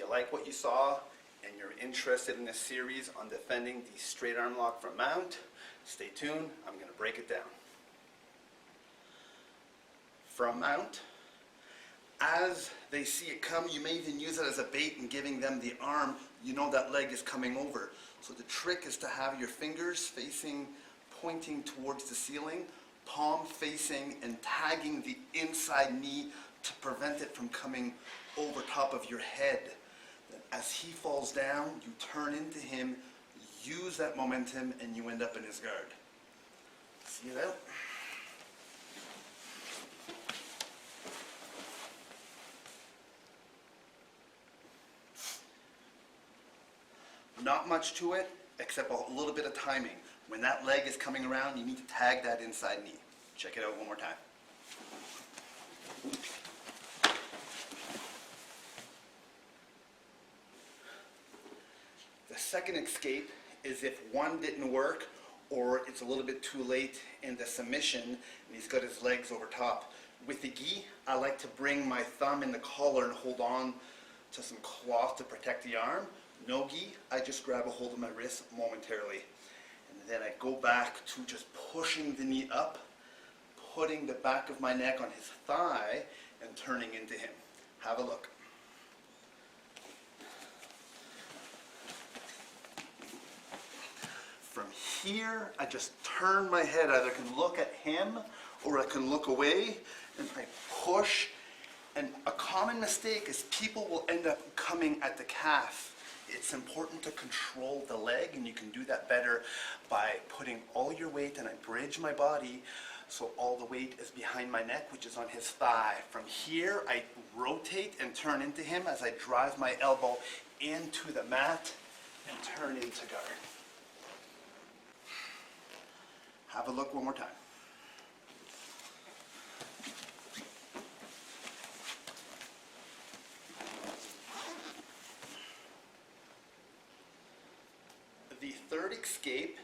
you like what you saw and you're interested in this series on defending the straight arm lock from mount, stay tuned. I'm going to break it down. From mount, as they see it come, you may even use it as a bait in giving them the arm. You know that leg is coming over. So the trick is to have your fingers facing, pointing towards the ceiling, palm facing and tagging the inside knee to prevent it from coming over top of your head. Then as he falls down, you turn into him, use that momentum, and you end up in his guard. See it out? Not much to it, except a little bit of timing. When that leg is coming around, you need to tag that inside knee. Check it out one more time. The second escape is if one didn't work or it's a little bit too late in the submission and he's got his legs over top. With the gi, I like to bring my thumb in the collar and hold on to some cloth to protect the arm. No gi, I just grab a hold of my wrist momentarily. And then I go back to just pushing the knee up, putting the back of my neck on his thigh, and turning into him. Have a look. From here, I just turn my head. Either I can look at him or I can look away, and I push. And a common mistake is people will end up coming at the calf. It's important to control the leg, and you can do that better by putting all your weight, and I bridge my body so all the weight is behind my neck, which is on his thigh. From here, I rotate and turn into him as I drive my elbow into the mat and turn into guard. Have a look one more time. The third escape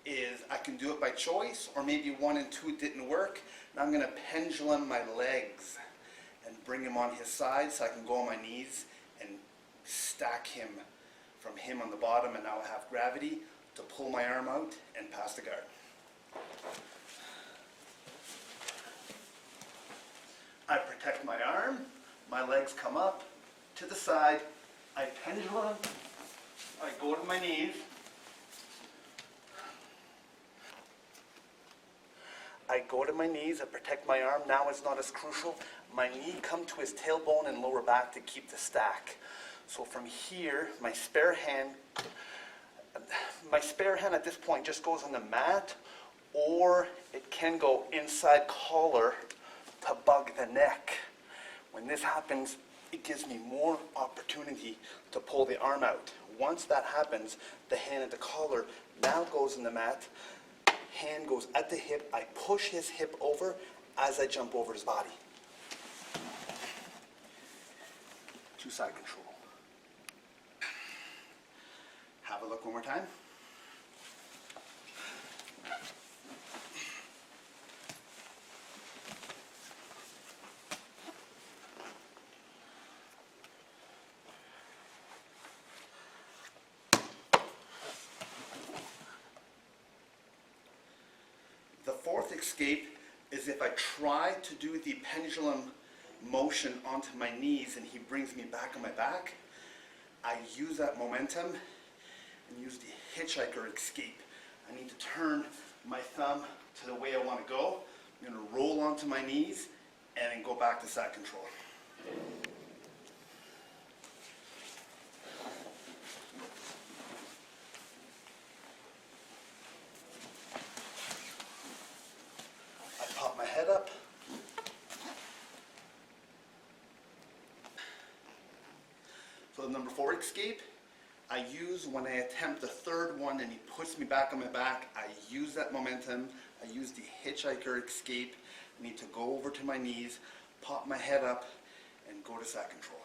is I can do it by choice, or maybe 1 and 2 didn't work. Now I'm going to pendulum my legs and bring him on his side so I can go on my knees and stack him from him on the bottom, and now I have gravity to pull my arm out and pass the guard. I protect my arm, my legs come up to the side, I pendulum, I go to my knees, I protect my arm. Now it's not as crucial. My knee come to his tailbone and lower back to keep the stack. So from here, my spare hand at this point just goes on the mat, or it can go inside collar to bug the neck. When this happens, it gives me more opportunity to pull the arm out. Once that happens, the hand at the collar now goes in the mat. Hand goes at the hip. I push his hip over as I jump over his body. To side control. Have a look one more time. The fourth escape is if I try to do the pendulum motion onto my knees and he brings me back on my back. I use that momentum and use the hitchhiker escape. I need to turn my thumb to the way I want to go. I'm going to roll onto my knees and then go back to side control. Head up. So the number 4 escape, I use when I attempt the third one and he puts me back on my back. I use that momentum. I use the hitchhiker escape. I need to go over to my knees, pop my head up, and go to side control.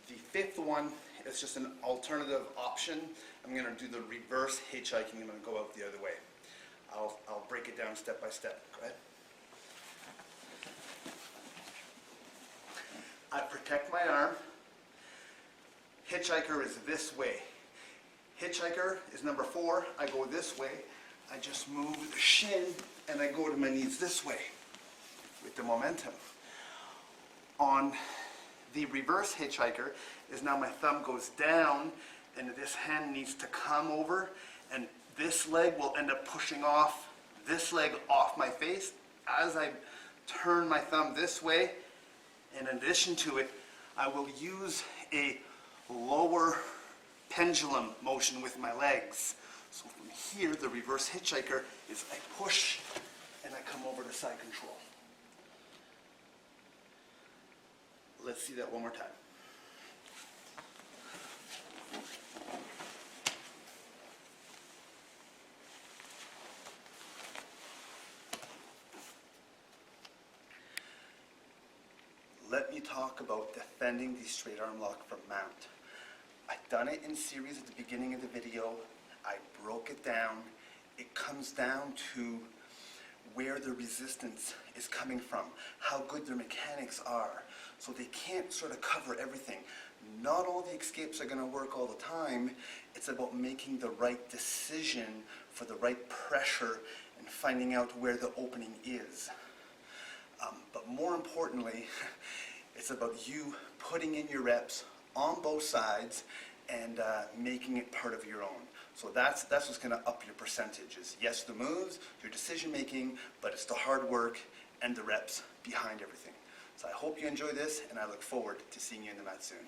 The fifth one it's just an alternative option. I'm going to do the reverse hitchhiking. I'm going to go out the other way. I'll break it down step by step. Go ahead. I protect my arm. Hitchhiker is this way. Hitchhiker is number 4. I go this way. I just move the shin and I go to my knees this way with the momentum. On the reverse hitchhiker is now my thumb goes down and this hand needs to come over, and this leg will end up pushing off this leg off my face as I turn my thumb this way. In addition to it, I will use a lower pendulum motion with my legs. So from here, the reverse hitchhiker is I push and I come over to side control. Let's see that one more time. Let me talk about defending the straight arm lock from mount. I've done it in series at the beginning of the video. I broke it down. It comes down to where the resistance is coming from, how good their mechanics are. So they can't sort of cover everything. Not all the escapes are going to work all the time. It's about making the right decision for the right pressure and finding out where the opening is. But more importantly, it's about you putting in your reps on both sides and making it part of your own. So that's what's going to up your percentages. Yes, the moves, your decision making, but it's the hard work and the reps behind everything. So I hope you enjoy this, and I look forward to seeing you in the mat soon.